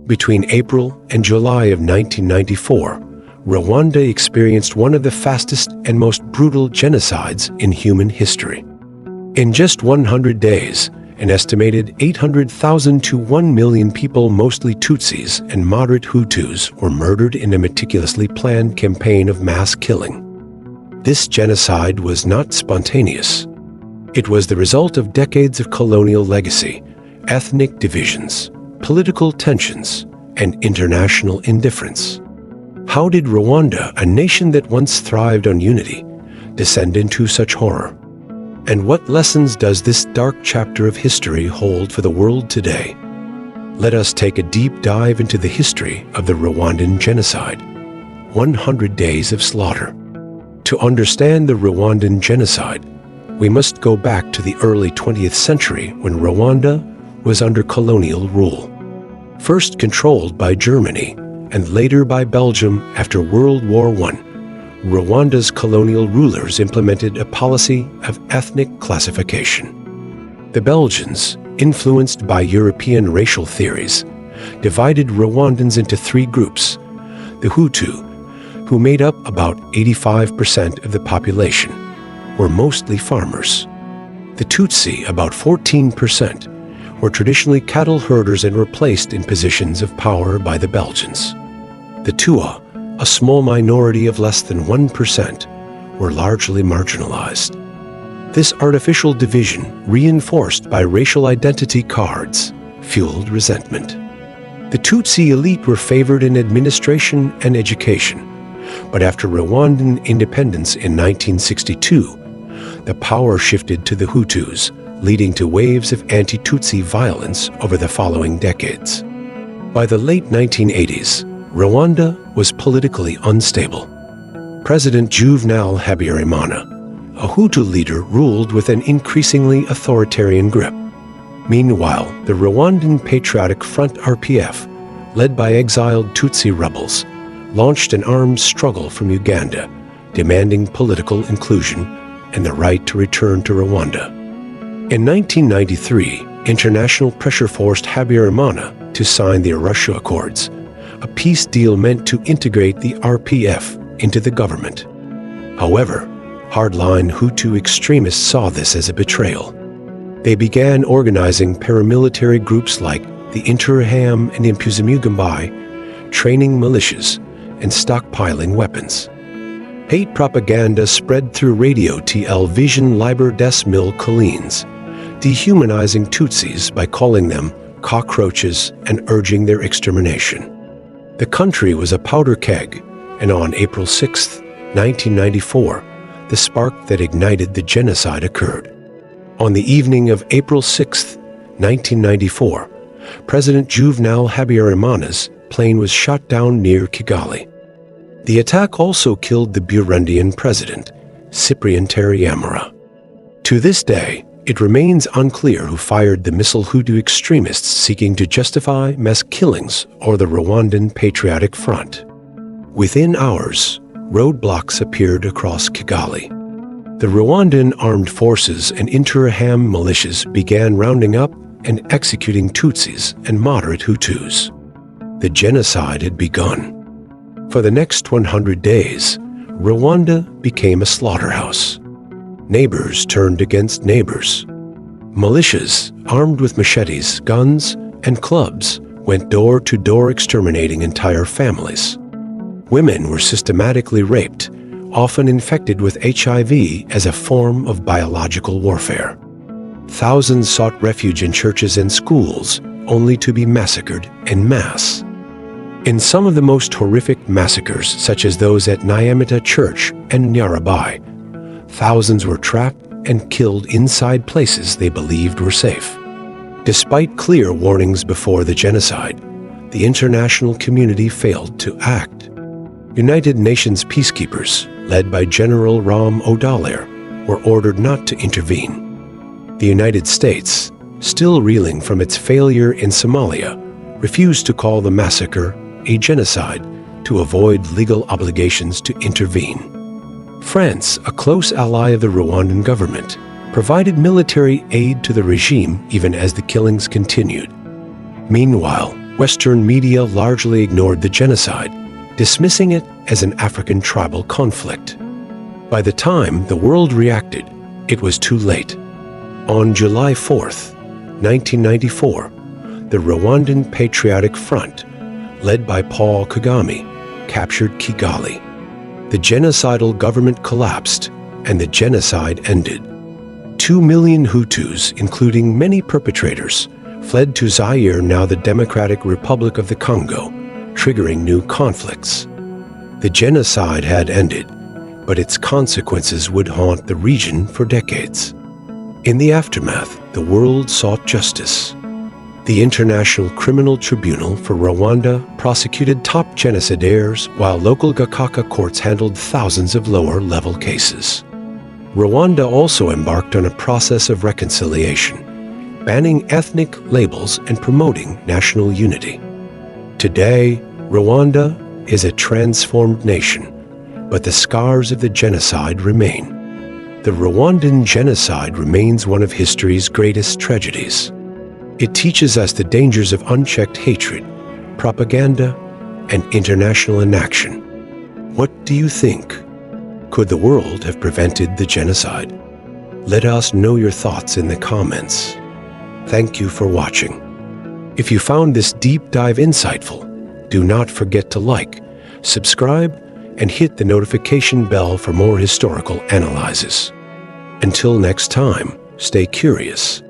Between April and July of 1994, Rwanda experienced one of the fastest and most brutal genocides in human history. In just 100 days, an estimated 800,000 to 1 million people, mostly Tutsis and moderate Hutus, were murdered in a meticulously planned campaign of mass killing. This genocide was not spontaneous. It was the result of decades of colonial legacy, ethnic divisions, political tensions, and international indifference. How did Rwanda, a nation that once thrived on unity, descend into such horror? And what lessons does this dark chapter of history hold for the world today? Let us take a deep dive into the history of the Rwandan Genocide, 100 Days of Slaughter. To understand the Rwandan Genocide, we must go back to the early 20th century when Rwanda was under colonial rule. First controlled by Germany and later by Belgium after World War I, Rwanda's colonial rulers implemented a policy of ethnic classification. The Belgians, influenced by European racial theories, divided Rwandans into three groups: the Hutu, who made up about 85% of the population, were mostly farmers. The Tutsi, about 14%, were traditionally cattle herders and were placed in positions of power by the Belgians. The Tuwa, a small minority of less than 1%, were largely marginalized. This artificial division, reinforced by racial identity cards, fueled resentment. The Tutsi elite were favored in administration and education, but after Rwandan independence in 1962, the power shifted to the Hutus, leading to waves of anti-Tutsi violence over the following decades. By the late 1980s, Rwanda was politically unstable. President Juvenal Habyarimana, a Hutu leader, ruled with an increasingly authoritarian grip. Meanwhile, the Rwandan Patriotic Front (RPF), led by exiled Tutsi rebels, launched an armed struggle from Uganda, demanding political inclusion and the right to return to Rwanda. In 1993, international pressure forced Habyarimana to sign the Arusha Accords, a peace deal meant to integrate the RPF into the government. However, hardline Hutu extremists saw this as a betrayal. They began organizing paramilitary groups like the Interahamwe and Impuzamugambi, training militias, and stockpiling weapons. Hate propaganda spread through radio television Liber des Mille Collines, dehumanizing Tutsis by calling them cockroaches and urging their extermination. The country was a powder keg, and on April 6, 1994, the spark that ignited the genocide occurred. On the evening of April 6, 1994, President Juvenal Habyarimana's plane was shot down near Kigali. The attack also killed the Burundian president, Cyprien Ntaryamira. To this day, it remains unclear who fired the missile. Hutu extremists seeking to justify mass killings or the Rwandan Patriotic Front. Within hours, roadblocks appeared across Kigali. The Rwandan armed forces and Interahamwe militias began rounding up and executing Tutsis and moderate Hutus. The genocide had begun. For the next 100 days, Rwanda became a slaughterhouse. Neighbors turned against neighbors. Militias, armed with machetes, guns, and clubs, went door to door exterminating entire families. Women were systematically raped, often infected with HIV as a form of biological warfare. Thousands sought refuge in churches and schools, only to be massacred en masse. In some of the most horrific massacres, such as those at Nyamata Church and Nyarabai, thousands were trapped and killed inside places they believed were safe. Despite clear warnings before the genocide, the international community failed to act. United Nations peacekeepers, led by General Ram Odalir, were ordered not to intervene. The United States, still reeling from its failure in Somalia, refused to call the massacre a genocide to avoid legal obligations to intervene. France, a close ally of the Rwandan government, provided military aid to the regime even as the killings continued. Meanwhile, Western media largely ignored the genocide, dismissing it as an African tribal conflict. By the time the world reacted, it was too late. On July 4th, 1994, the Rwandan Patriotic Front, led by Paul Kagame, captured Kigali. The genocidal government collapsed, and the genocide ended. 2 million Hutus, including many perpetrators, fled to Zaire, now the Democratic Republic of the Congo, triggering new conflicts. The genocide had ended, but its consequences would haunt the region for decades. In the aftermath, the world sought justice. The International Criminal Tribunal for Rwanda prosecuted top genocidaires, while local Gacaca courts handled thousands of lower-level cases. Rwanda also embarked on a process of reconciliation, banning ethnic labels and promoting national unity. Today, Rwanda is a transformed nation, but the scars of the genocide remain. The Rwandan Genocide remains one of history's greatest tragedies. It teaches us the dangers of unchecked hatred, propaganda, and international inaction. What do you think? Could the world have prevented the genocide? Let us know your thoughts in the comments. Thank you for watching. If you found this deep dive insightful, do not forget to like, subscribe, and hit the notification bell for more historical analyses. Until next time, stay curious